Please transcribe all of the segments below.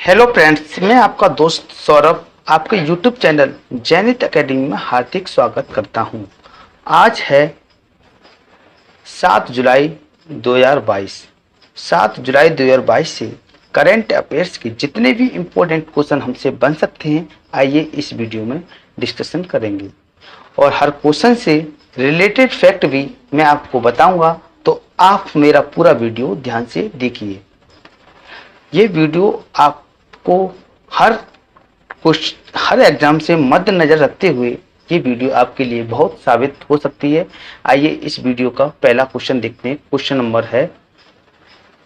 Hello friends, मैं आपका दोस्त सौरभ आपके यूट्यूब चैनल जैनित एकेडमी में हार्दिक स्वागत करता हूं। आज है 7 जुलाई 2022। 7 जुलाई 2022 से करंट अफेयर्स के जितने भी इम्पोर्टेंट क्वेश्चन हमसे बन सकते हैं, आइए इस वीडियो में डिस्कशन करेंगे और हर क्वेश्चन से रिलेटेड फैक्ट भी मैं आपको बताऊंगा, तो आप मेरा पूरा वीडियो ध्यान से देखिए। ये वीडियो आपको हर एग्जाम से मद्देनजर रखते हुए ये वीडियो आपके लिए बहुत साबित हो सकती है। आइए इस वीडियो का पहला क्वेश्चन देखते हैं। क्वेश्चन नंबर है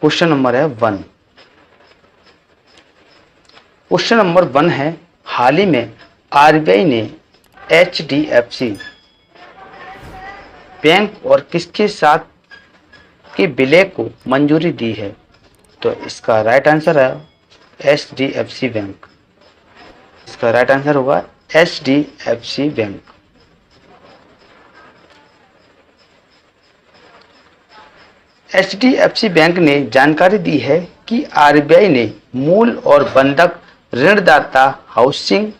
1। क्वेश्चन नंबर 1 है, हाल ही में आरबीआई ने एचडीएफसी बैंक और किसके साथ के विलय को मंजूरी दी है? तो इसका राइट आंसर है एचडीएफसी बैंक। इसका राइट आंसर होगा एचडीएफसी बैंक। एचडीएफसी बैंक ने जानकारी दी है कि आरबीआई ने मूल और बंधक ऋणदाता housing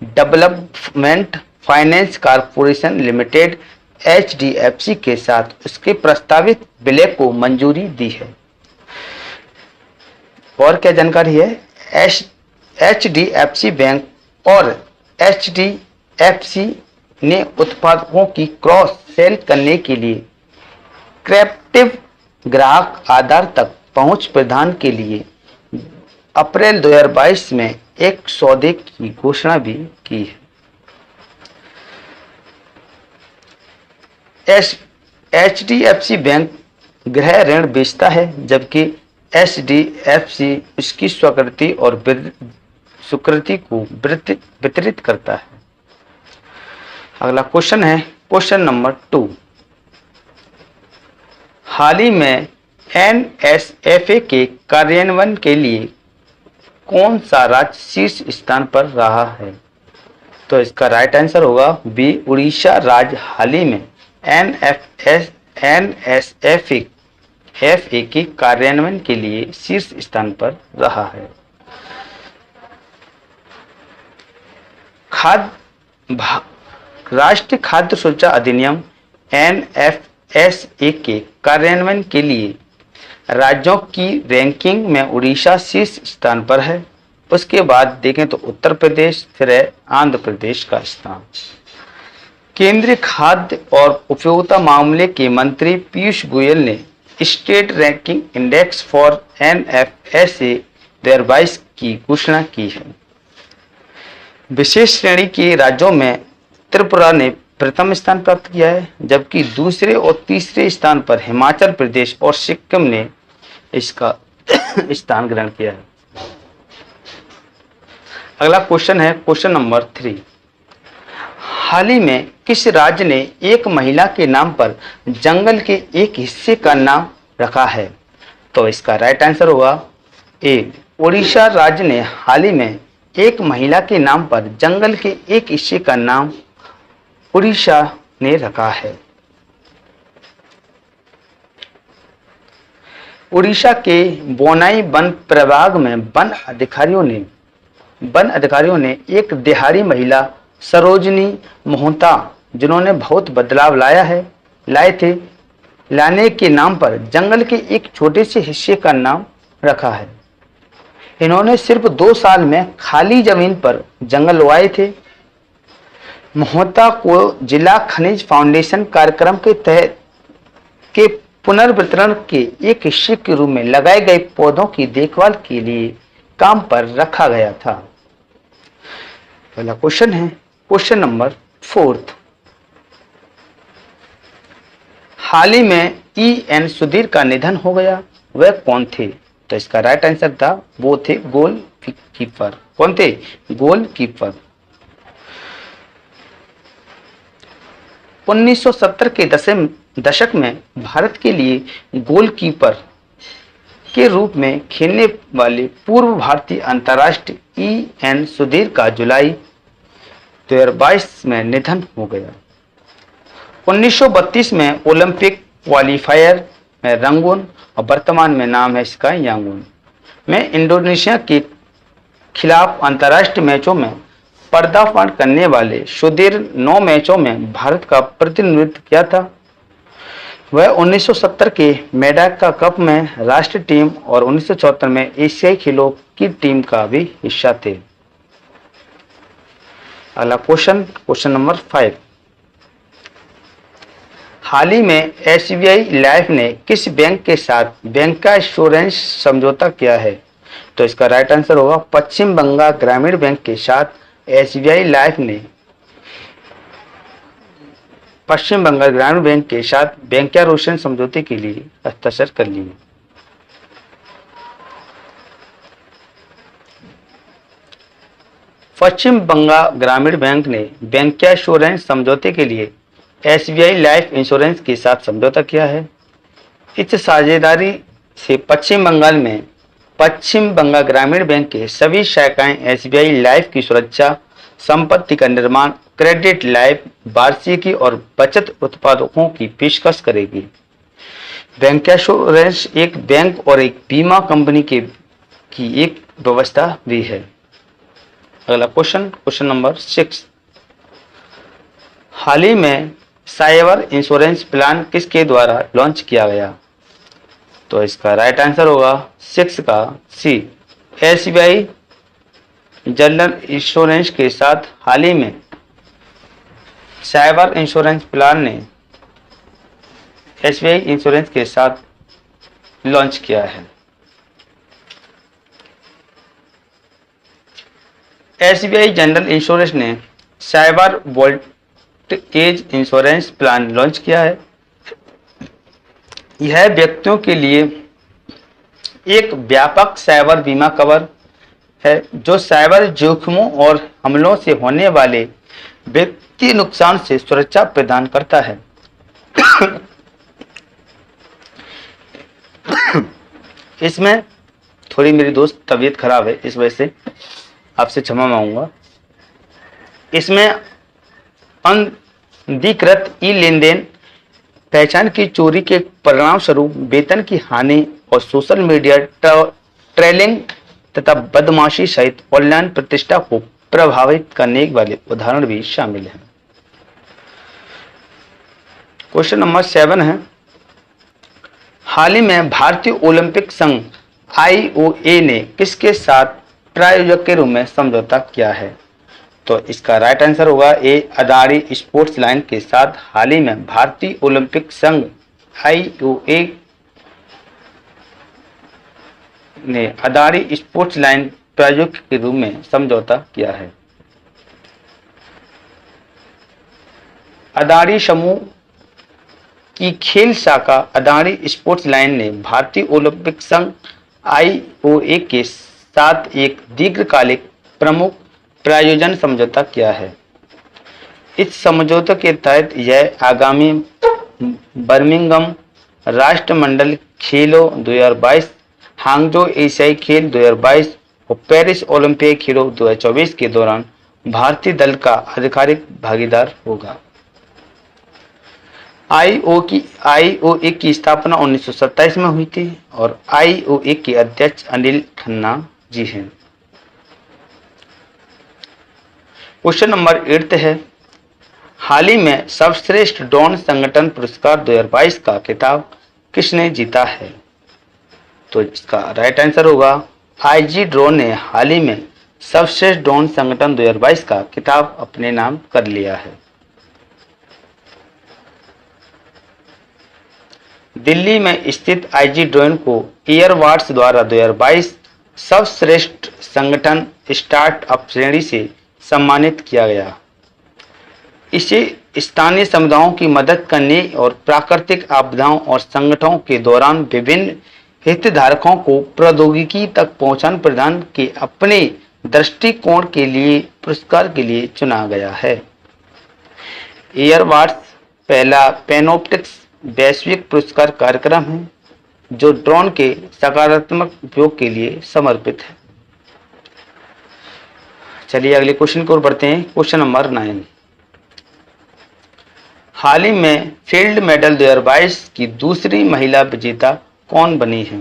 development finance corporation limited HDFC के साथ उसके प्रस्तावित विलय को मंजूरी दी है। और क्या जानकारी है? एचडीएफसी बैंक और एचडीएफसी ने उत्पादकों की क्रॉस सेल करने के लिए कैप्टिव ग्राहक आधार तक पहुंच प्रदान के लिए अप्रैल 2022 में एक सौदे की घोषणा भी की है। एचडीएफसी बैंक गृह ऋण बेचता है, जबकि एचडीएफसी उसकी स्वीकृति और स्वीकृति को वितरित करता है। अगला क्वेश्चन है क्वेश्चन नंबर 2। हाल ही में एनएसएफए के कार्यान्वयन के लिए कौन सा राज्य शीर्ष स्थान पर रहा है? तो इसका राइट आंसर होगा बी, उड़ीसा राज्य हाल ही में एनएसएफए के कार्यान्वयन के लिए शीर्ष स्थान पर रहा है। राष्ट्रीय खाद्य सुरक्षा अधिनियम एनएफएसए के कार्यान्वयन के लिए राज्यों की रैंकिंग में उड़ीसा शीर्ष स्थान पर है। उसके बाद देखें तो उत्तर प्रदेश, फिर है आंध्र प्रदेश का स्थान। केंद्रीय खाद्य और उपभोक्ता मामले के मंत्री पीयूष गोयल ने state ranking index for NFSA 2022 की घोषणा की है। विशेष श्रेणी के राज्यों में त्रिपुरा ने प्रथम स्थान प्राप्त किया है, जबकि दूसरे और तीसरे स्थान पर हिमाचल प्रदेश और सिक्किम ने इसका स्थान ग्रहण किया है। अगला क्वेश्चन है क्वेश्चन नंबर 3। हाल ही में किस राज्य ने एक महिला के नाम पर जंगल के एक हिस्से का नाम रखा है? तो इसका राइट आंसर होगा ए, उड़ीसा राज्य ने हाल ही में एक महिला के नाम पर जंगल के एक हिस्से का नाम उड़ीसा ने रखा है। उड़ीसा के बोनाई वन प्रभाग में वन अधिकारियों ने एक दिहाड़ी महिला सरोजनी मोहता, जिन्होंने बहुत बदलाव लाने के नाम पर जंगल के एक छोटे से हिस्से का नाम रखा है। इन्होंने सिर्फ 2 साल में खाली जमीन पर जंगल उगाए थे। मोहता को जिला खनिज फाउंडेशन कार्यक्रम के तहत के पुनर्वितरण के एक हिस्से के रूप में लगाए गए पौधों की देखभाल के लिए काम पर रखा गया था। पहला क्वेश्चन है क्वेश्चन नंबर 4। हाल ही में एन सुधीर का निधन हो गया, वह कौन थे? तो इसका राइट आंसर था वो थे गोल कीपर। कौन थे? Goal keeper. 1970 के दशक में भारत के लिए गोलकीपर के रूप में खेलने वाले पूर्व भारतीय अंतर्राष्ट्रीय एन सुधीर का जुलाई 2022 में निधन हो गया। 1932 में ओलंपिक क्वालिफायर में रंगून और वर्तमान में नाम है इसका यांगून में इंडोनेशिया के खिलाफ अंतर्राष्ट्रीय मैचों में पर्दाफाश करने वाले सुदीर्घ 9 मैचों में भारत का प्रतिनिधित्व किया था। वह 1970 के मेडाका कप में राष्ट्रीय टीम और 1974 में एशियाई खेलों की टीम का भी हिस्सा थे। अगला क्वेश्चन नंबर 5। हाल ही में एसबीआई लाइफ ने किस बैंक के साथ बैंक का इंश्योरेंस समझौता किया है? तो इसका राइट आंसर होगा पश्चिम बंगाल ग्रामीण बैंक के साथ एसबीआई लाइफ ने पश्चिम बंगाल ग्रामीण बैंक के साथ बैंकिंग समझौते के लिए हस्ताक्षर कर लिए। पश्चिम बंगाल ग्रामीण बैंक ने बैंकिंग इंश्योरेंस समझौते के लिए एसबीआई लाइफ इंश्योरेंस के साथ समझौता किया है। इस साझेदारी से पश्चिम बंगाल ग्रामीण बैंक के सभी शाखाएं एसबीआई लाइफ की सुरक्षा, संपत्ति का निर्माण, क्रेडिट लाइफ, वार्षिकी और बचत उत्पादों की पेशकश करेगी। बैंक इंश्योरेंस एक बैंक और एक बीमा कंपनी की एक व्यवस्था भी है। अगला क्वेश्चन नंबर 6। हाल ही में साइबर इंश्योरेंस प्लान किसके द्वारा लॉन्च किया गया? तो इसका राइट आंसर होगा 6 का सी, एसबीआई जनरल इंश्योरेंस के साथ हाल ही में साइबर इंश्योरेंस प्लान ने एसबीआई इंश्योरेंस के साथ लॉन्च किया है। एसबीआई जनरल इंश्योरेंस ने cyber voltage insurance plan launch किया है। यह व्यक्तियों के लिए एक व्यापक साइबर बीमा कवर है जो साइबर जोखिमों और हमलों से होने वाले व्यक्ति नुकसान से सुरक्षा प्रदान करता है। इसमें थोड़ी मेरी दोस्त तबीयत खराब है, इस वजह से आपसे क्षमा मांगूंगा। इसमें अनधिकृत ई लेनदेन, पहचान की चोरी के परिणाम स्वरूप वेतन की हानि और सोशल मीडिया ट्रेलिंग तथा बदमाशी सहित ऑनलाइन प्रतिष्ठा को प्रभावित करने वाले उदाहरण भी शामिल हैं। क्वेश्चन नंबर 7 है, हाल ही में भारतीय ओलंपिक संघ आईओए ने किसके साथ प्रायोजक के रूप में समझौता किया है? तो इसका राइट आंसर होगा ए, अदानी स्पोर्ट्स लाइन के साथ हाल ही में भारतीय ओलंपिक संघ आईओए ने अदानी स्पोर्ट्स लाइन प्रायोजक के रूप में समझौता किया है। अदानी समूह की खेल शाखा अदानी स्पोर्ट्स लाइन ने भारतीय ओलंपिक संघ आईओए के साथ एक दीर्घकालिक प्रमुख प्रायोजन समझौता किया है। इस समझौते के तहत यह आगामी बर्मिंघम राष्ट्रमंडल खेलों 2022, हांगजो एशियाई खेल 2022 और पेरिस ओलंपिक खेलों 2024 के दौरान भारतीय दल का आधिकारिक भागीदार होगा। आईओए की स्थापना 1927 में हुई थी और आईओए के अध्यक्ष अनिल खन्ना जी हैं। क्वेश्चन नंबर 8 है, हाल ही में सर्वश्रेष्ठ ड्रोन संगठन पुरस्कार 2022 का खिताब किसने जीता है? तो इसका राइट आंसर होगा आईजी ड्रोन ने हाल ही में सर्वश्रेष्ठ ड्रोन संगठन 2022 का खिताब अपने नाम कर लिया है। दिल्ली में स्थित आईजी ड्रोन को एयर अवार्ड्स द्वारा 2022 सर्वश्रेष्ठ संगठन स्टार्टअप श्रेणी से सम्मानित किया गया। इसे स्थानीय समुदायों की मदद करने और प्राकृतिक आपदाओं और संकटों के दौरान विभिन्न हितधारकों को प्रौद्योगिकी तक पहुंचाने प्रदान के अपने दृष्टिकोण के लिए पुरस्कार के लिए चुना गया है। एयर अवार्ड्स पहला पैनोप्टिक्स वैश्विक पुरस्कार कार्यक्रम है जो ड्रोन के सकारात्मक उपयोग के लिए समर्पित है। चलिए अगले क्वेश्चन की ओर बढ़ते हैं। क्वेश्चन नंबर 9, हाल ही में फील्ड मेडल 2022 की दूसरी महिला विजेता कौन बनी है?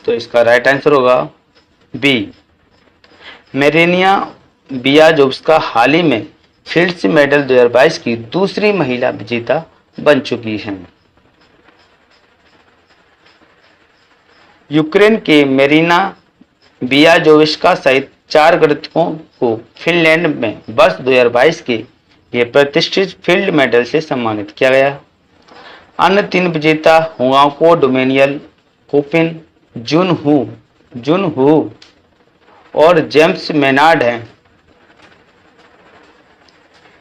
तो इसका राइट आंसर होगा बी। मेरिनिया बियाजोव्स्का हाल ही में फील्ड्स मेडल 2022 की दूसरी महिला विजेता बन चुकी हैं। यूक्रेन के मेरिना बियाजोव्स्का सहित 4 गणितकों को फिनलैंड में वर्ष 2022 के लिए प्रतिष्ठित फील्ड मेडल से सम्मानित किया गया। अन्य 3 विजेता हुआको डोमेनियल कोपिन, जुन हू और जेम्स मेनार्ड हैं।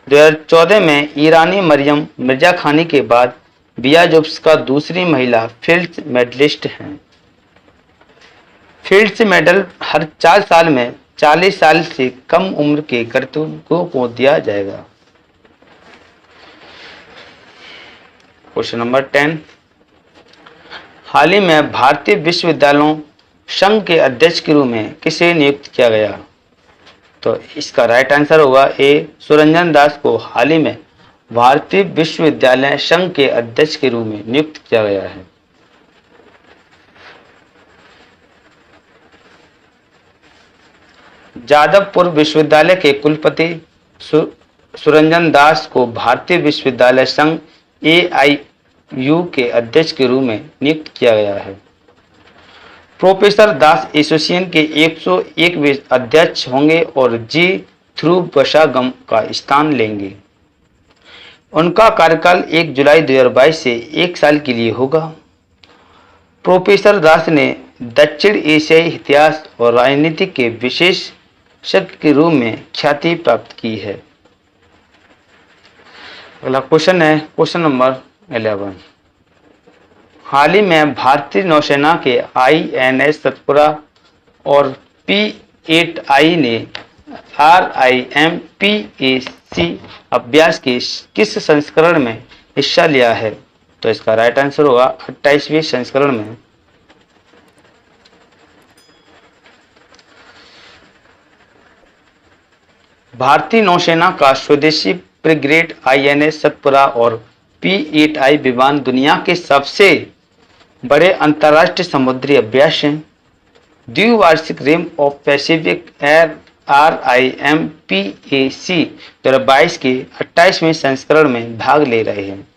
2014 में ईरानी मरियम मिर्जा खानी के बाद बियाजोव्स्का दूसरी महिला फील्ड्स मेडलिस्ट हैं। फील्ड्स मेडल हर 4 साल में 40 साल से कम उम्र के गणितज्ञों को दिया जाएगा। क्वेश्चन नंबर 10, हाल ही में भारतीय विश्वविद्यालयों संघ के अध्यक्ष के रूप में किसे नियुक्त किया गया? तो इसका राइट आंसर होगा ए। सुरंजन दास को हाल ही में भारतीय विश्वविद्यालय संघ के अध्यक्ष के रूप में नियुक्त किया गया है। जादवपुर विश्वविद्यालय के कुलपति सुरंजन दास को भारतीय विश्वविद्यालय संघ AIU के अध्यक्ष के रूप में नियुक्त किया गया है। प्रोफेसर दास एसोसिएशन के 101वें अध्यक्ष होंगे और जी थ्रुबशागम का स्थान लेंगे। उनका कार्यकाल 1 जुलाई 2022 से 1 साल के लिए होगा। प्रोफेसर दास ने दक्षिण एशियाई इतिहास और राजनीति के विशेषज्ञ के रूप में ख्याति प्राप्त की है। अगला क्वेश्चन है क्वेश्चन नंबर 11। हाल ही में भारतीय नौसेना के INS सतपुरा और P8I ने RIMPAC अभ्यास के किस संस्करण में हिस्सा लिया है? तो इसका राइट आंसर होगा 28वें संस्करण में। भारतीय नौसेना का स्वदेशी फ्रिगेट INS सतपुरा और P8I विमान दुनिया के सबसे बड़े अंतर्राष्ट्रीय समुद्री अभ्यास हैं। द्विवार्षिक रिम ऑफ पैसिफिक RIMPAC 2022 के 28वें संस्करण में भाग ले रहे हैं।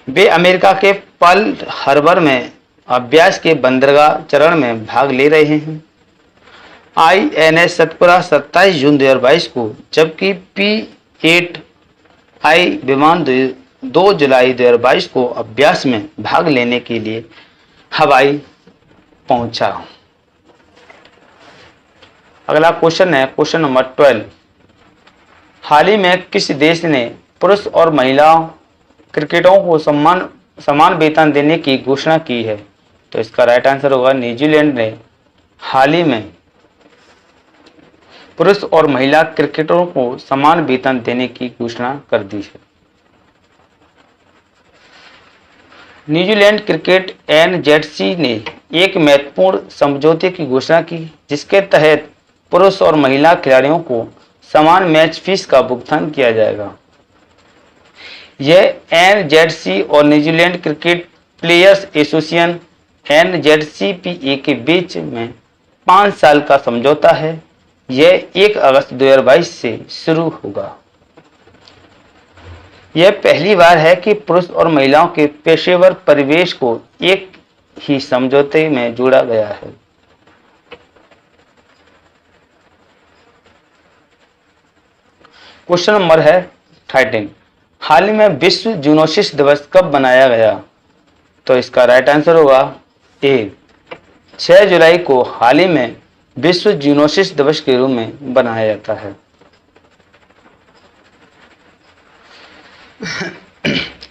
वे अमेरिका के पर्ल हार्बर में अभ्यास के बंदरगाह चरण में भाग ले रहे हैं। INS सतपुरा 27 जून 2022 को, जबकि P8I विमान 2 जुलाई 2022 को अभ्यास में भाग लेने के लिए हवाई पहुंचा। अगला क्वेश्चन है क्वेश्चन नंबर 12। हाल ही में किस देश ने पुरुष और महिलाओं क्रिकेटरों को समान वेतन देने की घोषणा की है? तो इसका राइट आंसर होगा न्यूजीलैंड ने हाल ही में पुरुष और महिला क्रिकेटरों को समान वेतन देने की घोषणा कर दी है। न्यूजीलैंड क्रिकेट NZC ने एक महत्वपूर्ण समझौते की घोषणा की, जिसके तहत पुरुष और महिला खिलाड़ियों को समान मैच फीस का भुगतान किया जाएगा। यह NZC और New Zealand cricket players association NZCPA के बीच में 5 साल का समझौता है। यह 1 अगस्त 2022 से शुरू होगा। यह पहली बार है कि पुरुष और महिलाओं के पेशेवर परिवेश को एक ही समझौते में जोड़ा गया है। क्वेश्चन नंबर है 13। हाल ही में विश्व जूनोसिस दिवस कब मनाया गया? तो इसका राइट आंसर होगा ए। 6 जुलाई को हाल ही में विश्व जूनोसिस दिवस के रूप में बनाया जाता है।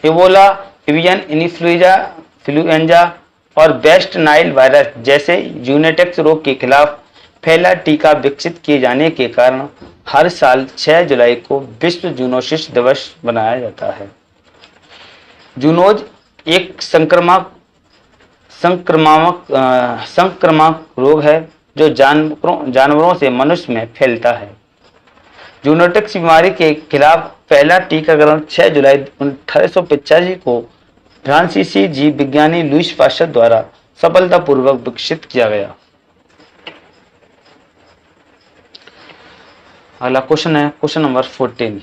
इबोला, एवियन इन्फ्लुएंजा और वेस्ट नाइल वायरस जैसे यूनिटेक्स रोग के खिलाफ फैला टीका विकसित किए जाने के कारण हर साल 6 जुलाई को विश्व जूनोसिस दिवस मनाया जाता है। जूनोज एक संक्रामक रोग है जो जानवरों से मनुष्य में फैलता है। जूनोटिक्स बीमारी के खिलाफ पहला टीकाकरण 6 जुलाई 1885 को फ्रांसीसी जीव विज्ञानी लुईस पास्चर द्वारा सफलतापूर्वक विकसित किया गया। अगला क्वेश्चन है क्वेश्चन नंबर 14।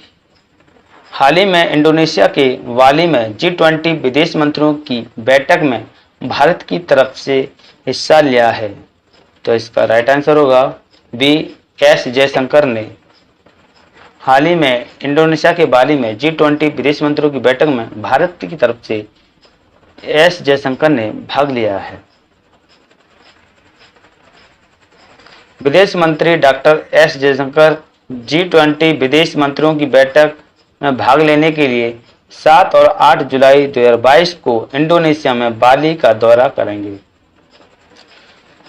हाल ही में इंडोनेशिया के बाली में G20 विदेश मंत्रियों की बैठक में भारत की तरफ से हिस्सा लिया है। तो इसका राइट आंसर होगा बी, एस जयशंकर ने हाल ही में इंडोनेशिया के बाली में G20 विदेश मंत्रियों की बैठक में भारत की तरफ से एस जयशंकर ने भाग लिया है। विदेश मंत्री डॉक्टर एस जयशंकर G20 विदेश मंत्रियों की बैठक में भाग लेने के लिए 7 और 8 जुलाई 2022 को इंडोनेशिया में बाली का दौरा करेंगे।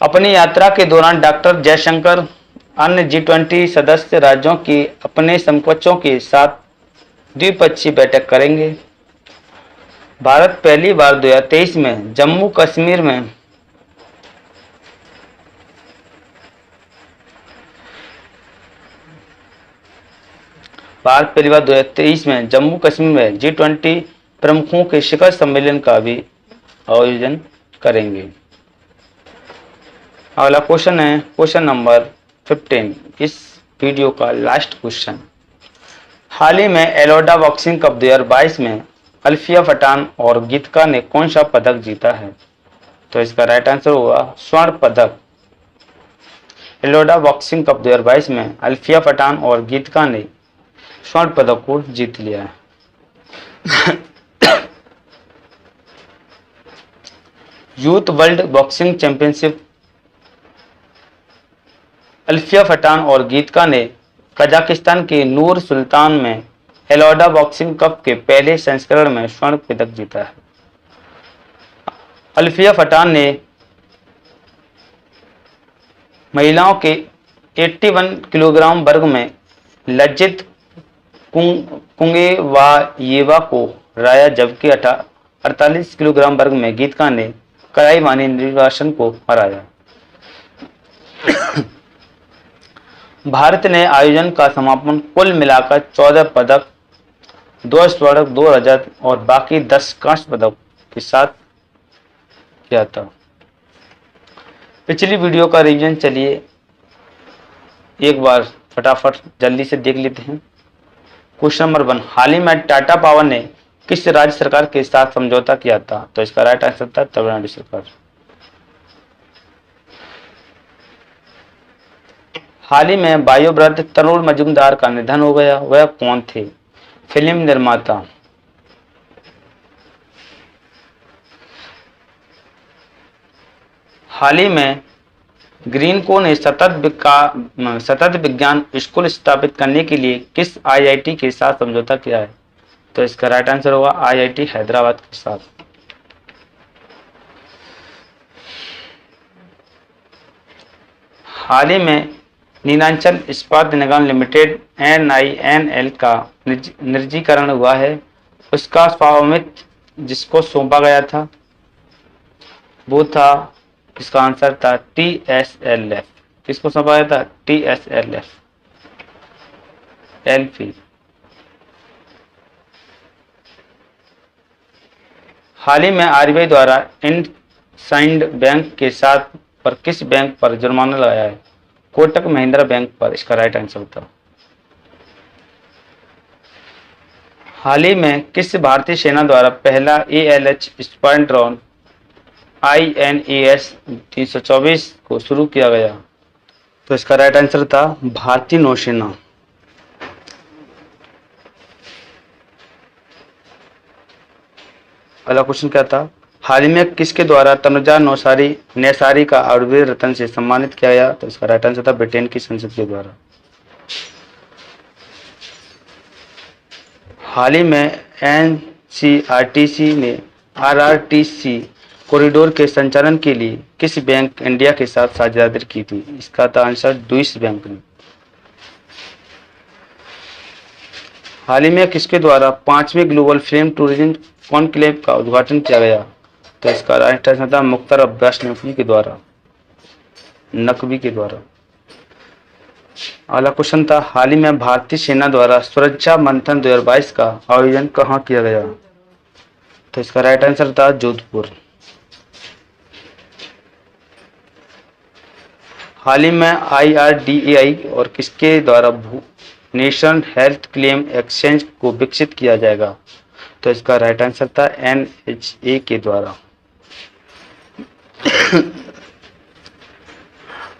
अपनी यात्रा के दौरान डॉक्टर जयशंकर अन्य G20 सदस्य राज्यों की अपने समकक्षों के साथ द्विपक्षीय बैठक करेंगे। भारत पहली बार 2023 में जम्मू कश्मीर में पहली बार 2023 में जम्मू कश्मीर में G20 प्रमुखों के शिखर सम्मेलन का भी आयोजन करेंगे। अगला क्वेश्चन है क्वेश्चन नंबर 15, इस वीडियो का लास्ट क्वेश्चन। हाल ही में एलोडा बॉक्सिंग कप 2022 में अल्फिया पठान और गीतिका ने कौन सा पदक जीता है? तो इसका राइट आंसर होगा स्वर्ण पदक। एलोडा बॉक्सिंग कप 2022 में अल्फिया पठान और गीतिका ने स्वर्ण पदक को जीत लिया है। Youth world boxing championship Alfiya Pathan और गीतिका ने कजाकिस्तान के नूर सुल्तान में एलोडा बॉक्सिंग कप के पहले संस्करण में स्वर्ण पदक जीता है। अल्फिया पठान ने महिलाओं के 81 किलोग्राम वर्ग में लज्जित कुंगेवायेवा को हराया, जबकि 48 किलोग्राम वर्ग में गीतिका ने कलाईमानी निर्वासन को हराया। भारत ने आयोजन का समापन कुल मिलाकर 14 पदक, 2 स्वर्ण, 2 रजत और बाकी 10 कांस्य पदक के साथ किया था। पिछली वीडियो का रिवीजन चलिए एक बार फटाफट जल्दी से देख लेते हैं। क्वेश्चन नंबर 1, हाल ही में टाटा पावर ने किस राज्य सरकार के साथ समझौता किया था? तो इसका राइट आंसर था तमिलनाडु सरकार। हाल ही में वायुव्रत तरुण मजूमदार का निधन हो गया, वह कौन थे? फिल्म निर्माता। हाल ही में ग्रीनको ने सतत विज्ञान स्कूल स्थापित करने के लिए किस आईआईटी के साथ समझौता किया है? तो इसका राइट आंसर होगा आईआईटी हैदराबाद के साथ। हाल ही में नीलांचल इस्पात निगम लिमिटेड NINL का निजीकरण हुआ है, उसका स्वामित्व जिसको सौंपा गया था वो था, इसका आंसर था TSLF। किसको सौंपा गया था? TSLF LP। हाल ही में RBI द्वारा इंडसइंड बैंक के साथ पर किस बैंक पर जुर्माना लगाया है? कोटक महिंद्रा बैंक पर। इसका राइट आंसर था। हाल ही में किस भारतीय सेना द्वारा पहला ALH स्क्वाड्रन INAS 324 को शुरू किया गया? तो इसका राइट आंसर था भारतीय नौसेना। अगला क्वेश्चन क्या था? हाल ही में किसके द्वारा तनुजा नेसारी का आयुर्वेद रत्न से सम्मानित किया गया? तो इसका राइट आंसर था ब्रिटेन की संसद के द्वारा। हाल ही में NCRTC ने RRTC कॉरिडोर के संचालन के लिए किस बैंक इंडिया के साथ साझेदारी की थी? इसका था आंसर ड्यूश बैंक ने। हाल ही में किसके द्वारा 5वें ग्लोबल फिल्म टूरिज्म कॉन्क्लेव का उद्घाटन किया गया? तो इसका राइट आंसर था मुख्तार अब्बास नकवी के द्वारा। अगला क्वेश्चन था, हाल ही में भारतीय सेना द्वारा सुरक्षा मंथन 2022 का आयोजन कहाँ किया गया? तो इसका राइट आंसर था जोधपुर। हाल ही में IRDAI और किसके द्वारा नेशनल हेल्थ क्लेम एक्सचेंज को विकसित किया जाएगा? तो इसका राइट आंसर था NHA के द्वारा।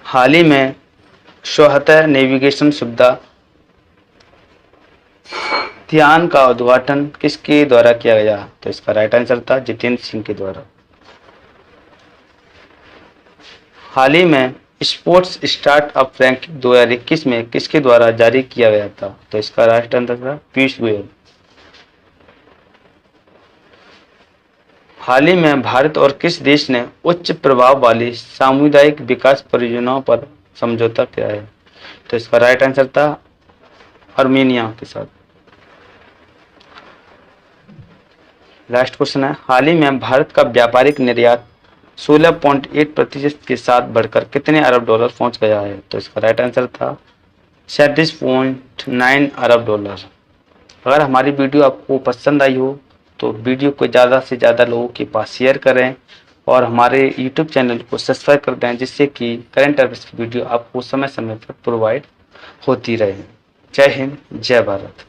हाल ही में स्वतः नेविगेशन सुविधा ध्यान का उद्घाटन किसके द्वारा किया गया? तो इसका राइट आंसर था जितेंद्र सिंह के द्वारा। हाल ही में स्पोर्ट्स स्टार्टअप रैंकिंग 2021 में किसके द्वारा जारी किया गया था? तो इसका राइट आंसर था पीयूष गोयल। हाल ही में भारत और किस देश ने उच्च प्रभाव वाली सामुदायिक विकास परियोजनाओं पर समझौता किया है? तो इसका राइट आंसर था आर्मेनिया के साथ। लास्ट क्वेश्चन है, हाल ही में भारत का व्यापारिक निर्यात 16.8% के साथ बढ़कर कितने अरब डॉलर पहुंच गया है? तो इसका राइट आंसर था 37.9 अरब डॉलर। अगर हमारी वीडियो आपको पसंद आई हो तो वीडियो को ज़्यादा से ज़्यादा लोगों के पास शेयर करें और हमारे YouTube चैनल को सब्सक्राइब कर दें, जिससे कि करंट अफेयर्स की वीडियो आपको समय समय पर प्रोवाइड होती रहे। जय हिंद, जय भारत।